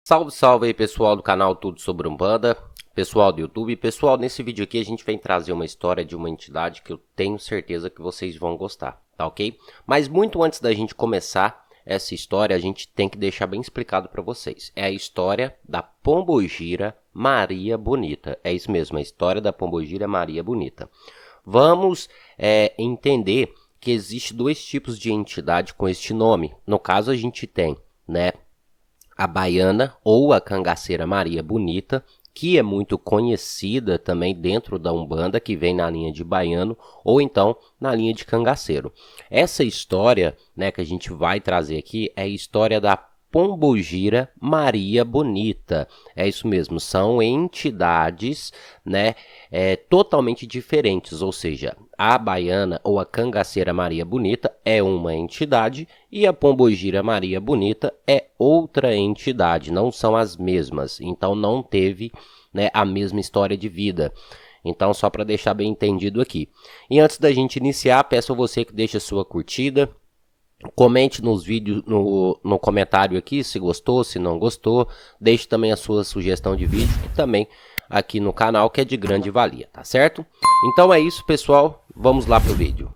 Salve, salve aí pessoal do canal Tudo Sobre Umbanda, pessoal do YouTube. Pessoal, nesse vídeo aqui a gente vem trazer uma história de uma entidade que eu tenho certeza que vocês vão gostar, tá ok? Mas muito antes da gente começar essa história, a gente tem que deixar bem explicado para vocês. É a história da Pombogira Maria Bonita, é isso mesmo, a história da Pombogira Maria Bonita. Vamos entender que existe dois tipos de entidade com este nome. No caso a gente tem, né, a baiana ou a cangaceira Maria Bonita, que é muito conhecida também dentro da Umbanda, que vem na linha de baiano ou então na linha de cangaceiro. Essa história, né, que a gente vai trazer aqui é a história da Pombogira Maria Bonita. É isso mesmo, são entidades, né, totalmente diferentes, ou seja, a baiana ou a cangaceira Maria Bonita é uma entidade e a Pombogira Maria Bonita é outra entidade, não são as mesmas, então não teve, né, a mesma história de vida. Então, só para deixar bem entendido aqui. E antes da gente iniciar, peço a você que deixe a sua curtida, comente nos vídeos, no comentário aqui se gostou, se não gostou. Deixe também a sua sugestão de vídeo e também aqui no canal, que é de grande valia, tá certo? Então é isso, pessoal. Vamos lá pro vídeo.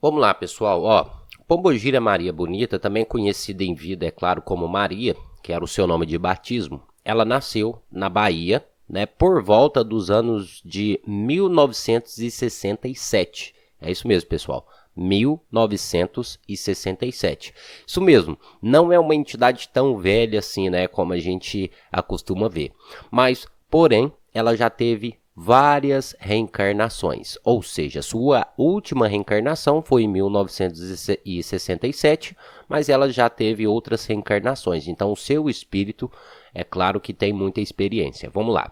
Vamos lá, pessoal, ó, Pombogira Maria Bonita, também conhecida em vida, é claro, como Maria, que era o seu nome de batismo, ela nasceu na Bahia, né, por volta dos anos de 1967. É isso mesmo, pessoal, 1967. Isso mesmo, não é uma entidade tão velha assim, né, como a gente acostuma ver, mas, porém, ela já teve várias reencarnações, ou seja, sua última reencarnação foi em 1967, mas ela já teve outras reencarnações, então o seu espírito, é claro que tem muita experiência. Vamos lá.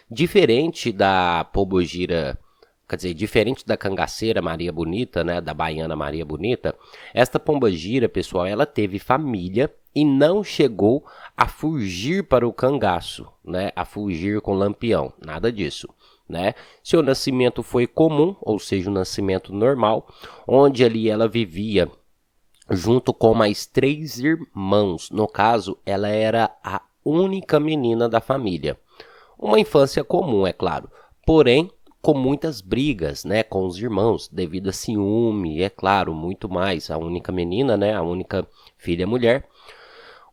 Diferente da Pombogira, quer dizer, diferente da cangaceira Maria Bonita, né, da baiana Maria Bonita, esta pombogira, pessoal, ela teve família e não chegou a fugir para o cangaço, né, a fugir com lampião, nada disso, né? Seu nascimento foi comum, ou seja, um nascimento normal, onde ali ela vivia junto com mais 3 irmãos. No caso, ela era a única menina da família. Uma infância comum, é claro, porém com muitas brigas, né, com os irmãos, devido a ciúme, é claro, muito mais. A única menina, né, a única filha mulher.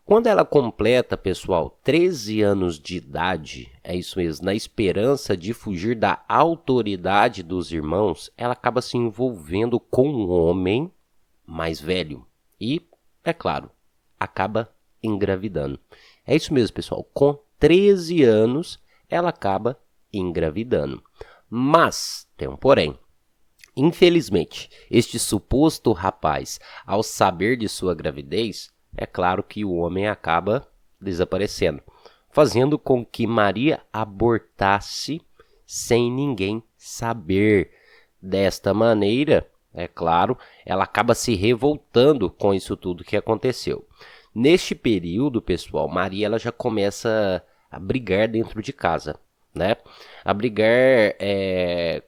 Quando ela completa, pessoal, 13 anos de idade, é isso mesmo, na esperança de fugir da autoridade dos irmãos, ela acaba se envolvendo com um homem mais velho e, é claro, acaba engravidando. É isso mesmo, pessoal, com 13 anos ela acaba engravidando. Mas, tem um porém. Infelizmente, este suposto rapaz, ao saber de sua gravidez, é claro que o homem acaba desaparecendo, fazendo com que Maria abortasse sem ninguém saber. Desta maneira, é claro, ela acaba se revoltando com isso tudo que aconteceu. Neste período, pessoal, Maria ela já começa a brigar dentro de casa, né? A brigar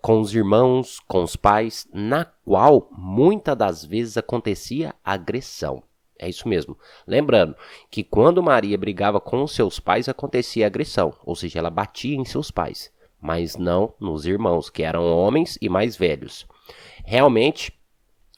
com os irmãos, com os pais, na qual muitas das vezes acontecia agressão. É isso mesmo. Lembrando que quando Maria brigava com os seus pais, acontecia agressão, ou seja, ela batia em seus pais, mas não nos irmãos, que eram homens e mais velhos. Realmente,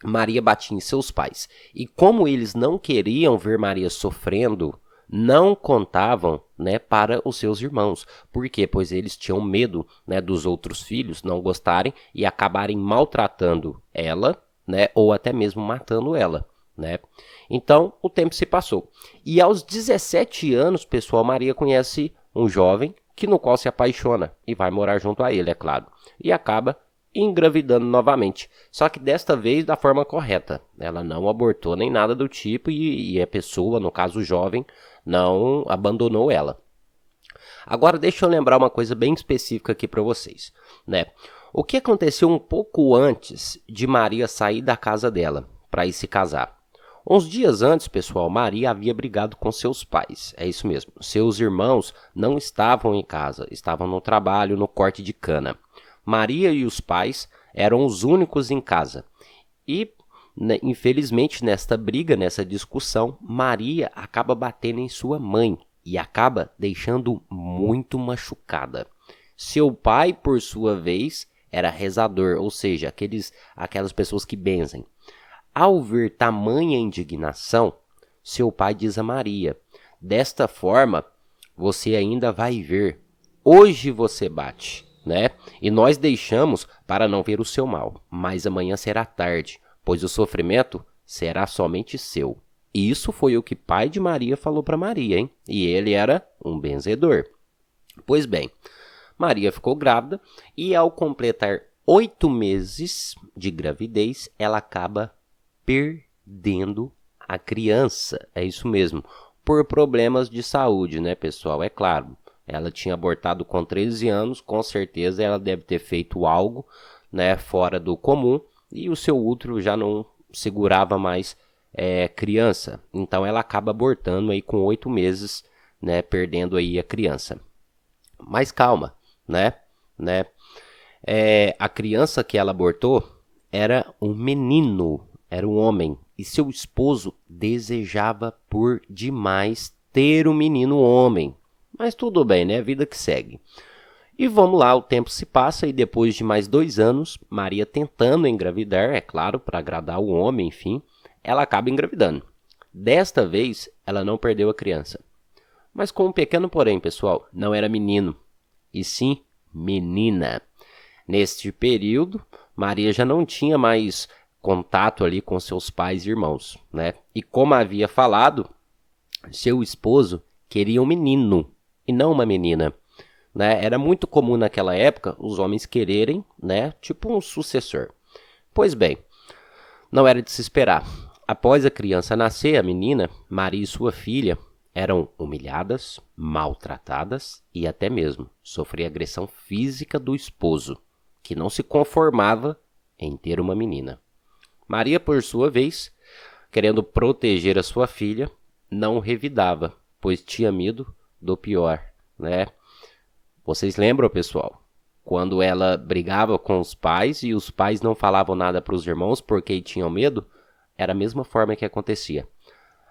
Maria batia em seus pais. E como eles não queriam ver Maria sofrendo, não contavam, né, para os seus irmãos. Por quê? Pois eles tinham medo, né, dos outros filhos não gostarem e acabarem maltratando ela, né, ou até mesmo matando ela, né? Então, o tempo se passou. E aos 17 anos, pessoal, Maria conhece um jovem que no qual se apaixona e vai morar junto a ele, é claro. E acaba engravidando novamente. Só que desta vez da forma correta. Ela não abortou nem nada do tipo e a pessoa, no caso o jovem, não abandonou ela. Agora deixa eu lembrar uma coisa bem específica aqui para vocês, né? O que aconteceu um pouco antes de Maria sair da casa dela para ir se casar? Uns dias antes, pessoal, Maria havia brigado com seus pais. É isso mesmo. Seus irmãos não estavam em casa, estavam no trabalho, no corte de cana. Maria e os pais eram os únicos em casa. E, né, infelizmente, nesta briga, nessa discussão, Maria acaba batendo em sua mãe e acaba deixando muito machucada. Seu pai, por sua vez, era rezador, ou seja, aquelas pessoas que benzem. Ao ver tamanha indignação, seu pai diz a Maria: desta forma, você ainda vai ver. Hoje você bate, né? E nós deixamos para não ver o seu mal, mas amanhã será tarde, pois o sofrimento será somente seu. E isso foi o que o pai de Maria falou para Maria, hein? E ele era um benzedor. Pois bem, Maria ficou grávida e ao completar 8 meses de gravidez, ela acaba perdendo a criança. É isso mesmo, por problemas de saúde, né, pessoal? É claro, ela tinha abortado com 13 anos, com certeza ela deve ter feito algo, né, fora do comum, e o seu útero já não segurava mais criança. Então ela acaba abortando aí com 8 meses, né, perdendo aí a criança. Mas calma, né? A criança que ela abortou era um menino, era um homem, e seu esposo desejava por demais ter um menino homem. Mas tudo bem, né? Vida que segue. E vamos lá, o tempo se passa e depois de mais 2 anos, Maria tentando engravidar, é claro, para agradar o homem, enfim, ela acaba engravidando. Desta vez, ela não perdeu a criança. Mas com um pequeno porém, pessoal, não era menino, e sim menina. Neste período, Maria já não tinha mais contato ali com seus pais e irmãos, né? E como havia falado, seu esposo queria um menino e não uma menina, né? Era muito comum naquela época os homens quererem, né, tipo um sucessor. Pois bem, não era de se esperar. Após a criança nascer, a menina, Maria e sua filha eram humilhadas, maltratadas e até mesmo sofriam agressão física do esposo, que não se conformava em ter uma menina. Maria, por sua vez, querendo proteger a sua filha, não revidava, pois tinha medo do pior, né? Vocês lembram, pessoal? Quando ela brigava com os pais e os pais não falavam nada para os irmãos porque tinham medo, era a mesma forma que acontecia.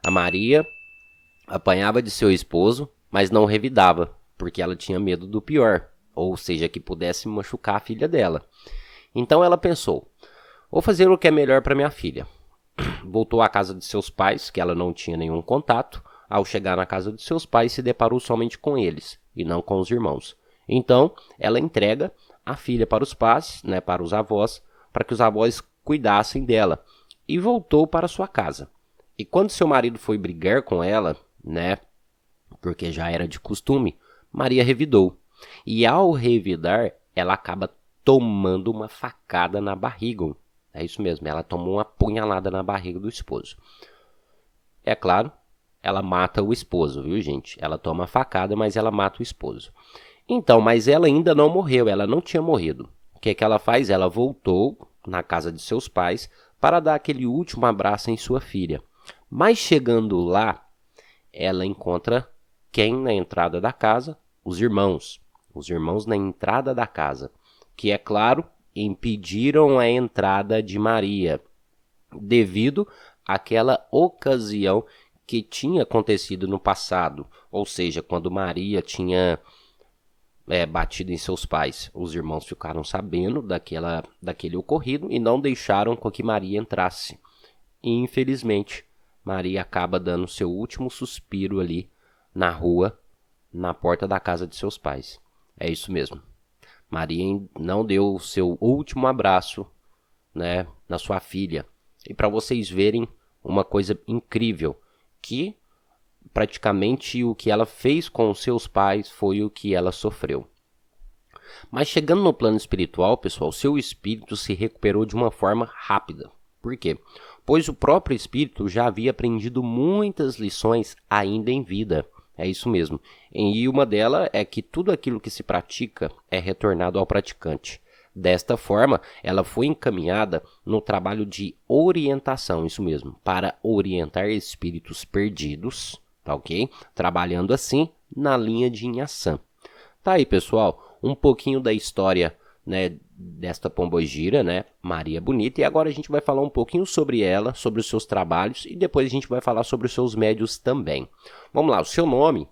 A Maria apanhava de seu esposo, mas não revidava, porque ela tinha medo do pior, ou seja, que pudesse machucar a filha dela. Então ela pensou: vou fazer o que é melhor para minha filha. Voltou à casa de seus pais, que ela não tinha nenhum contato. Ao chegar na casa de seus pais, se deparou somente com eles, e não com os irmãos. Então, ela entrega a filha para os pais, né, para os avós, para que os avós cuidassem dela, e voltou para sua casa. E quando seu marido foi brigar com ela, né, porque já era de costume, Maria revidou. E ao revidar, ela acaba tomando uma facada na barriga. É isso mesmo, ela tomou uma punhalada na barriga do esposo. É claro, ela mata o esposo, viu, gente? Ela toma a facada, mas ela mata o esposo. Então, mas ela ainda não morreu, ela não tinha morrido. O que é que ela faz? Ela voltou na casa de seus pais para dar aquele último abraço em sua filha. Mas chegando lá, ela encontra quem na entrada da casa? Os irmãos. Os irmãos na entrada da casa, que, é claro, impediram a entrada de Maria, devido àquela ocasião que tinha acontecido no passado, ou seja, quando Maria tinha batido em seus pais. Os irmãos ficaram sabendo daquele ocorrido e não deixaram com que Maria entrasse. E, infelizmente, Maria acaba dando seu último suspiro ali na rua, na porta da casa de seus pais. É isso mesmo. Maria não deu o seu último abraço, né, na sua filha. E para vocês verem uma coisa incrível, que praticamente o que ela fez com os seus pais foi o que ela sofreu. Mas chegando no plano espiritual, pessoal, seu espírito se recuperou de uma forma rápida. Por quê? Pois o próprio espírito já havia aprendido muitas lições ainda em vida, É isso mesmo. E uma delas é que tudo aquilo que se pratica é retornado ao praticante. Desta forma, ela foi encaminhada no trabalho de orientação, isso mesmo, para orientar espíritos perdidos, tá ok? Trabalhando assim na linha de Inhaçã. Tá aí, pessoal, um pouquinho da história, né, desta pombogira, né, Maria Bonita, e agora a gente vai falar um pouquinho sobre ela, sobre os seus trabalhos, e depois a gente vai falar sobre os seus médios também. Vamos lá, o seu nome,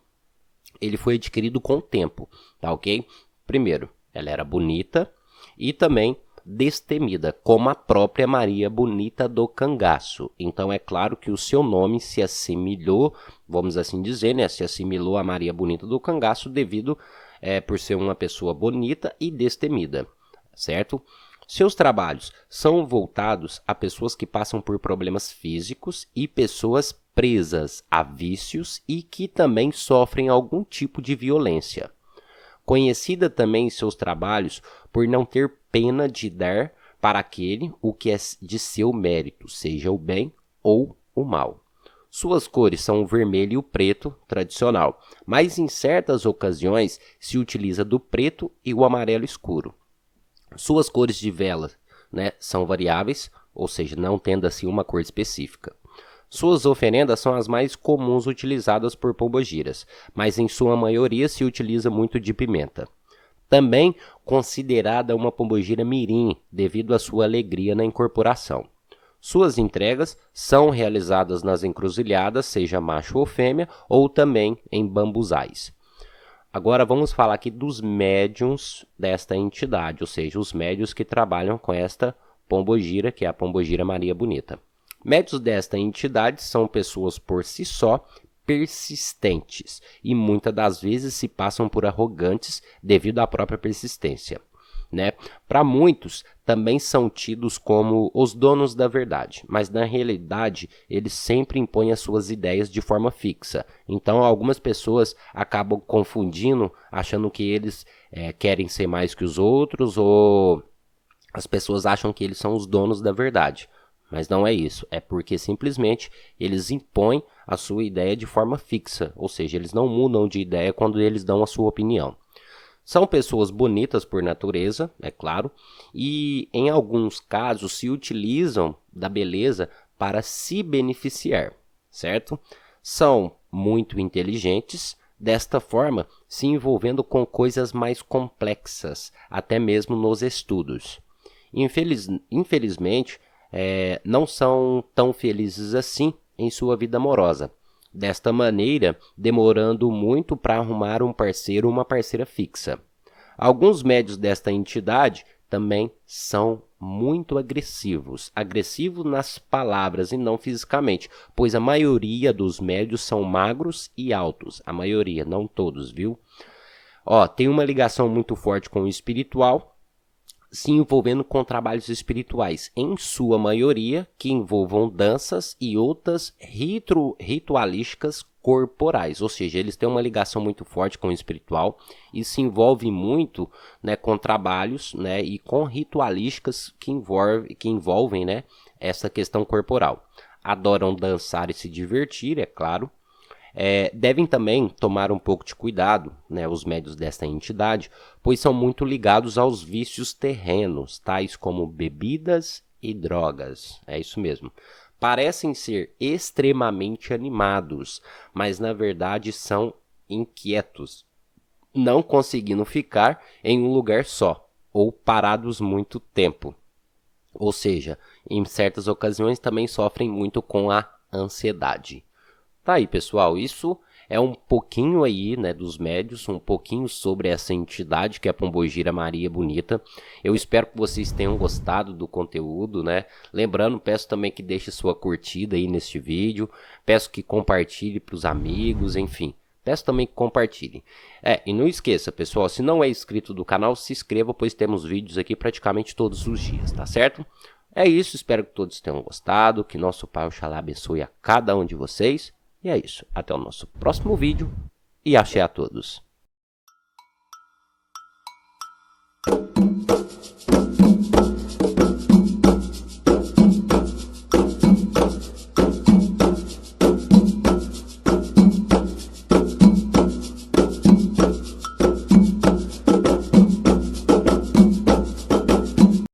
ele foi adquirido com o tempo, tá ok? Primeiro, ela era bonita e também destemida, como a própria Maria Bonita do Cangaço. Então é claro que o seu nome se assimilou, vamos assim dizer, né, se assimilou a Maria Bonita do Cangaço devido por ser uma pessoa bonita e destemida, certo? Seus trabalhos são voltados a pessoas que passam por problemas físicos e pessoas presas a vícios e que também sofrem algum tipo de violência. Conhecida também em seus trabalhos por não ter pena de dar para aquele o que é de seu mérito, seja o bem ou o mal. Suas cores são o vermelho e o preto tradicional, mas em certas ocasiões se utiliza do preto e o amarelo escuro. Suas cores de vela, né, são variáveis, ou seja, não tendo assim uma cor específica. Suas oferendas são as mais comuns utilizadas por pombogiras, mas em sua maioria se utiliza muito de pimenta. Também considerada uma pombogira mirim, devido à sua alegria na incorporação. Suas entregas são realizadas nas encruzilhadas, seja macho ou fêmea, ou também em bambuzais. Agora vamos falar aqui dos médiuns desta entidade, ou seja, os médiuns que trabalham com esta pombogira, que é a pombogira Maria Bonita. Médiuns desta entidade são pessoas por si só persistentes e muitas das vezes se passam por arrogantes devido à própria persistência, né? Para muitos também são tidos como os donos da verdade, mas na realidade eles sempre impõem as suas ideias de forma fixa. Então algumas pessoas acabam confundindo, achando que eles querem ser mais que os outros, ou as pessoas acham que eles são os donos da verdade. Mas não é isso, é porque simplesmente eles impõem a sua ideia de forma fixa, ou seja, eles não mudam de ideia quando eles dão a sua opinião. São pessoas bonitas por natureza, é claro, e em alguns casos se utilizam da beleza para se beneficiar, certo? São muito inteligentes, desta forma se envolvendo com coisas mais complexas, até mesmo nos estudos. Infelizmente, não são tão felizes assim em sua vida amorosa. Desta maneira, demorando muito para arrumar um parceiro ou uma parceira fixa. Alguns médios desta entidade também são muito agressivos. Agressivos nas palavras e não fisicamente, pois a maioria dos médios são magros e altos. A maioria, não todos, viu? Tem uma ligação muito forte com o espiritual, se envolvendo com trabalhos espirituais, em sua maioria, que envolvam danças e outras ritualísticas corporais, ou seja, eles têm uma ligação muito forte com o espiritual e se envolvem muito, né, com trabalhos, né, e com ritualísticas que envolvem, né, essa questão corporal. Adoram dançar e se divertir, é claro. Devem também tomar um pouco de cuidado, né, os médios desta entidade, pois são muito ligados aos vícios terrenos, tais como bebidas e drogas. É isso mesmo. Parecem ser extremamente animados, mas na verdade são inquietos, não conseguindo ficar em um lugar só, ou parados muito tempo. Ou seja, em certas ocasiões também sofrem muito com a ansiedade. Tá aí, pessoal, isso é um pouquinho aí, né, dos médios, um pouquinho sobre essa entidade que é a pombogira Maria Bonita. Eu espero que vocês tenham gostado do conteúdo, né? Lembrando, peço também que deixe sua curtida aí neste vídeo, peço que compartilhe para os amigos, enfim. Peço também que compartilhem. E não esqueça, pessoal, se não é inscrito do canal, se inscreva, pois temos vídeos aqui praticamente todos os dias, tá certo? É isso, espero que todos tenham gostado, que nosso Pai Oxalá abençoe a cada um de vocês. E é isso, até o nosso próximo vídeo e axé a todos.